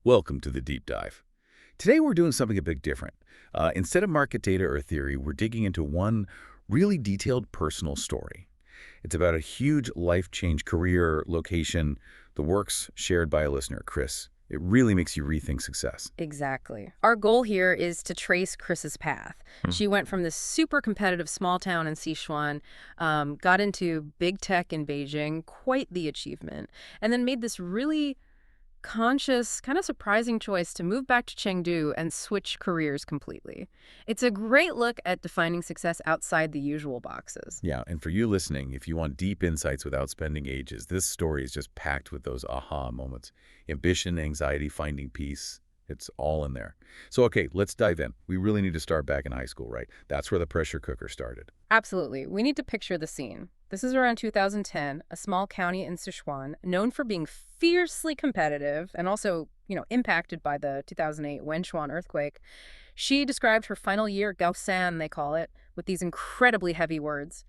Welcome to the deep dive. Today we're doing something a bit different. Instead of market data or theory, we're digging into one really detailed personal story. It's about a huge life change, career, location, the works shared by a listener, Kris. It really makes you rethink success. Exactly. Our goal here is to trace Kris's path. She went from this super competitive small town in Sichuan, got into big tech in Beijing, quite the achievement, and then made this really conscious, kind of surprising choice to move back to Chengdu and switch careers completely. It's a great look at defining success outside the usual boxes. Yeah, and for you listening, if you want deep insights without spending ages, this story is just packed with those aha moments. Ambition, anxiety, finding peace. It's all in there. So, okay, let's dive in. We really need to start back in high school, right? That's where the pressure cooker started. Absolutely. We need to picture the scene. This is around 2010, a small county in Sichuan, known for being fiercely competitive and also, impacted by the 2008 Wenchuan earthquake. She described her final year, Gaokao, they call it, with these incredibly heavy words: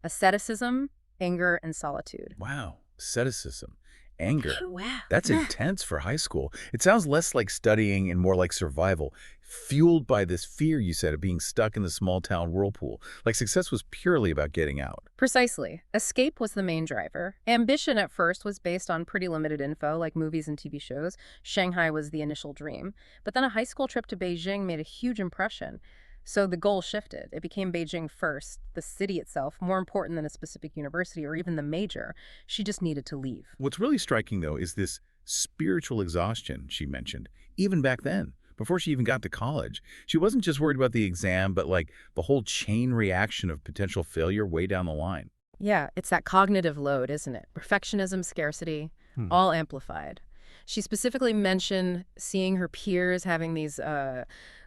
asceticism, anger, and solitude. Wow, asceticism. Anger. Wow. That's intense for high school. It sounds less like studying and more like survival, fueled by this fear, you said, of being stuck in the small town whirlpool. Like success was purely about getting out. Precisely. Escape was the main driver. Ambition at first was based on pretty limited info, like movies and TV shows. Shanghai was the initial dream. But then a high school trip to Beijing made a huge impression. So the goal shifted. It became Beijing first, the city itself, more important than a specific university or even the major. She just needed to leave. What's really striking, though, is this spiritual exhaustion she mentioned, even back then, before she even got to college. She wasn't just worried about the exam, but like the whole chain reaction of potential failure way down the line. Yeah, it's that cognitive load, isn't it? Perfectionism, scarcity, all amplified. She specifically mentioned seeing her peers having these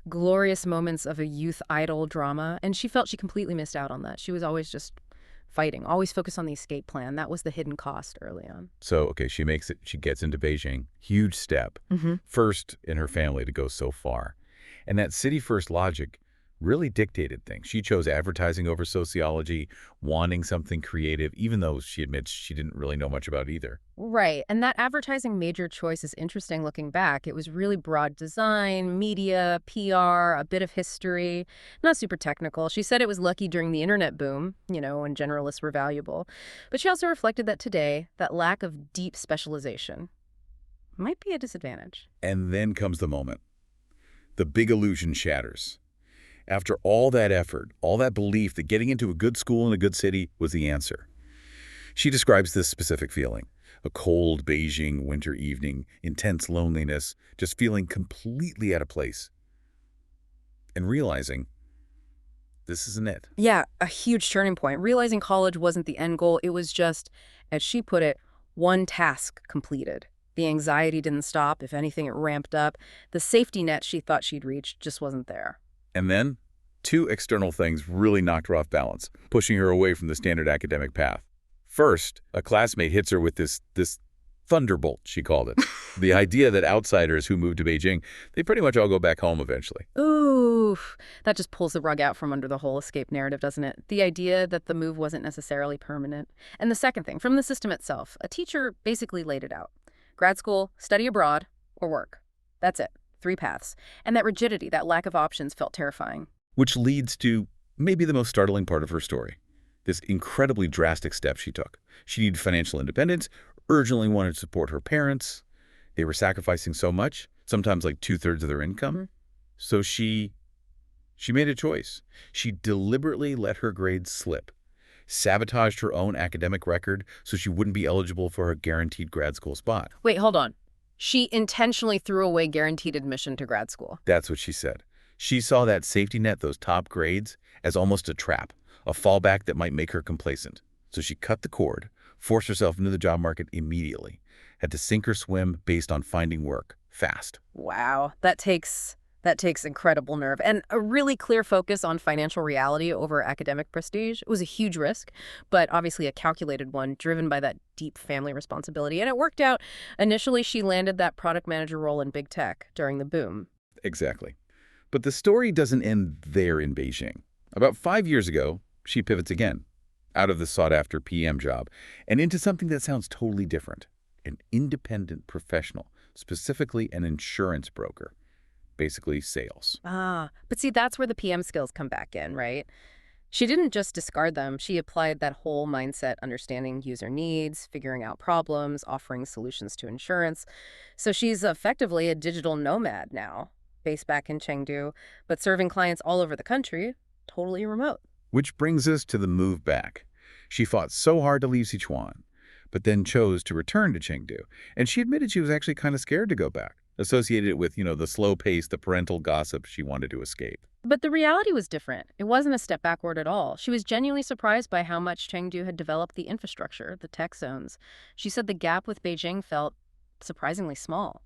glorious moments of a youth idol drama, and she felt she completely missed out on that. She was always just fighting, always focused on the escape plan. That was the hidden cost early on. So, okay, she makes it, she gets into Beijing. Huge step. First in her family to go so far. And that city-first logic really dictated things. She chose advertising over sociology, wanting something creative, even though she admits she didn't really know much about either. Right, and that advertising major choice is interesting looking back. It was really broad design, media, PR, a bit of history, not super technical. She said it was lucky during the internet boom, when generalists were valuable. But she also reflected that today, that lack of deep specialization might be a disadvantage. And then comes the moment. The big illusion shatters. After all that effort, all that belief that getting into a good school in a good city was the answer. She describes this specific feeling: a cold Beijing winter evening, intense loneliness, just feeling completely out of place, and realizing this isn't it. Yeah, a huge turning point. Realizing college wasn't the end goal. It was just, as she put it, one task completed. The anxiety didn't stop. If anything, it ramped up. The safety net she thought she'd reached just wasn't there. And then, two external things really knocked her off balance, pushing her away from the standard academic path. First, a classmate hits her with this thunderbolt, she called it. The idea that outsiders who move to Beijing, they pretty much all go back home eventually. Oof, that just pulls the rug out from under the whole escape narrative, doesn't it? The idea that the move wasn't necessarily permanent. And the second thing, from the system itself, a teacher basically laid it out. Grad school, study abroad, or work. That's it. 3 paths. And that rigidity, that lack of options felt terrifying. Which leads to maybe the most startling part of her story. This incredibly drastic step she took. She needed financial independence, urgently wanted to support her parents. They were sacrificing so much, sometimes like 2/3 of their income. So she made a choice. She deliberately let her grades slip, sabotaged her own academic record so she wouldn't be eligible for her guaranteed grad school spot. Wait, hold on. She intentionally threw away guaranteed admission to grad school. That's what she said. She saw that safety net, those top grades, as almost a trap, a fallback that might make her complacent. So she cut the cord, forced herself into the job market immediately, had to sink or swim based on finding work, fast. Wow, that takes incredible nerve and a really clear focus on financial reality over academic prestige. It was a huge risk, but obviously a calculated one driven by that deep family responsibility. And it worked out. Initially, she landed that product manager role in big tech during the boom. Exactly. But the story doesn't end there in Beijing. About 5 years ago, she pivots again, out of the sought-after PM job, and into something that sounds totally different: an independent professional, specifically an insurance broker, basically sales. But see, that's where the PM skills come back in, right? She didn't just discard them. She applied that whole mindset, understanding user needs, figuring out problems, offering solutions to insurance. So she's effectively a digital nomad now, based back in Chengdu, but serving clients all over the country, totally remote. Which brings us to the move back. She fought so hard to leave Sichuan, but then chose to return to Chengdu. And she admitted she was actually kind of scared to go back, associated it with, the slow pace, the parental gossip she wanted to escape. But the reality was different. It wasn't a step backward at all. She was genuinely surprised by how much Chengdu had developed the infrastructure, the tech zones. She said the gap with Beijing felt surprisingly small.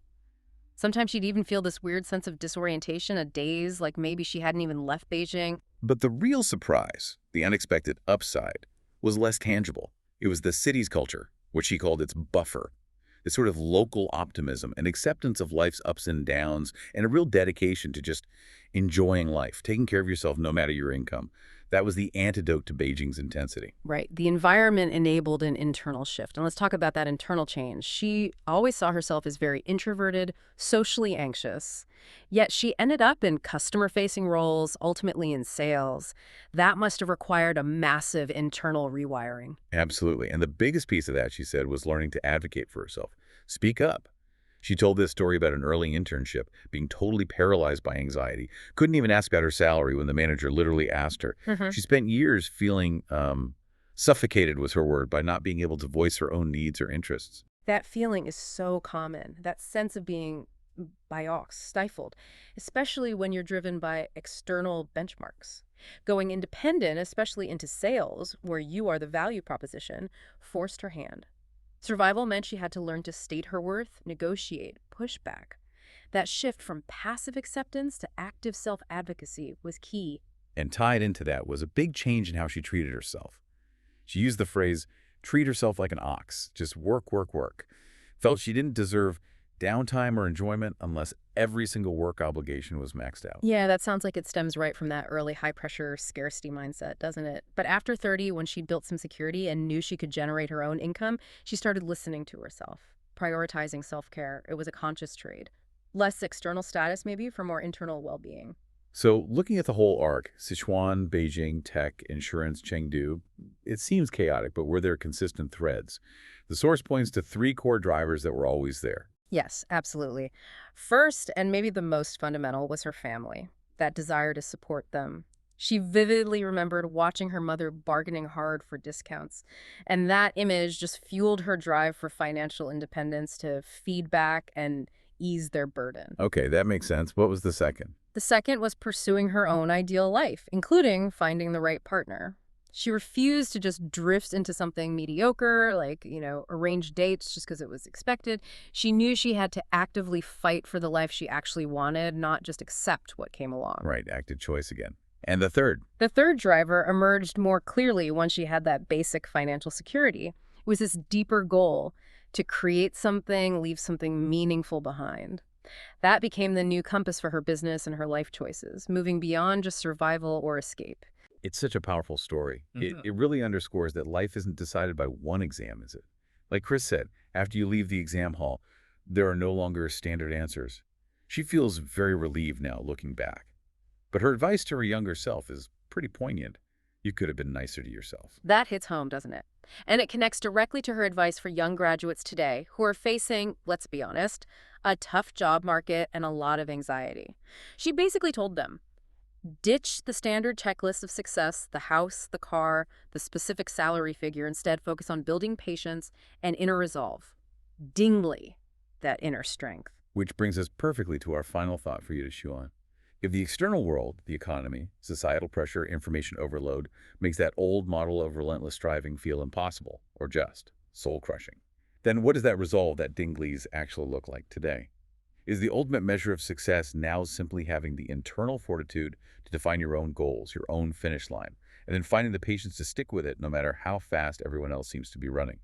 Sometimes she'd even feel this weird sense of disorientation, a daze, like maybe she hadn't even left Beijing. But the real surprise, the unexpected upside, was less tangible. It was the city's culture, which she called its buffer. This sort of local optimism and acceptance of life's ups and downs, and a real dedication to just enjoying life, taking care of yourself no matter your income. That was the antidote to Beijing's intensity. Right. The environment enabled an internal shift. And let's talk about that internal change. She always saw herself as very introverted, socially anxious, yet she ended up in customer-facing roles, ultimately in sales. That must have required a massive internal rewiring. Absolutely. And the biggest piece of that, she said, was learning to advocate for herself. Speak up. She told this story about an early internship, being totally paralyzed by anxiety. Couldn't even ask about her salary when the manager literally asked her. She spent years feeling suffocated, was her word, by not being able to voice her own needs or interests. That feeling is so common, that sense of being stifled, especially when you're driven by external benchmarks. Going independent, especially into sales, where you are the value proposition, forced her hand. Survival meant she had to learn to state her worth, negotiate, push back. That shift from passive acceptance to active self-advocacy was key. And tied into that was a big change in how she treated herself. She used the phrase, treat herself like an ox, just work, work, work. Felt she didn't deserve downtime or enjoyment unless every single work obligation was maxed out. Yeah, that sounds like it stems right from that early high-pressure scarcity mindset, doesn't it? But after 30, when she'd built some security and knew she could generate her own income, she started listening to herself, prioritizing self-care. It was a conscious trade. Less external status, maybe, for more internal well-being. So looking at the whole arc, Sichuan, Beijing, tech, insurance, Chengdu, it seems chaotic, but were there consistent threads? The source points to 3 core drivers that were always there. Yes, absolutely. First, and maybe the most fundamental, was her family, that desire to support them. She vividly remembered watching her mother bargaining hard for discounts, and that image just fueled her drive for financial independence, to feed back and ease their burden. Okay, that makes sense. What was the second? The second was pursuing her own ideal life, including finding the right partner. She refused to just drift into something mediocre, like, arrange dates just because it was expected. She knew she had to actively fight for the life she actually wanted, not just accept what came along. Right, active choice again. And the third? The third driver emerged more clearly once she had that basic financial security. It was this deeper goal to create something, leave something meaningful behind. That became the new compass for her business and her life choices, moving beyond just survival or escape. It's such a powerful story. It really underscores that life isn't decided by one exam, is it? Like Kris said, after you leave the exam hall, there are no longer standard answers. She feels very relieved now looking back. But her advice to her younger self is pretty poignant. You could have been nicer to yourself. That hits home, doesn't it? And it connects directly to her advice for young graduates today who are facing, let's be honest, a tough job market and a lot of anxiety. She basically told them, ditch the standard checklist of success, the house, the car, the specific salary figure. Instead, focus on building patience and inner resolve. Dingly, that inner strength. Which brings us perfectly to our final thought for you to chew on. If the external world, the economy, societal pressure, information overload, makes that old model of relentless striving feel impossible or just soul-crushing, then what does that resolve, that Dingley's, actually look like today? Is the ultimate measure of success now simply having the internal fortitude to define your own goals, your own finish line, and then finding the patience to stick with it no matter how fast everyone else seems to be running?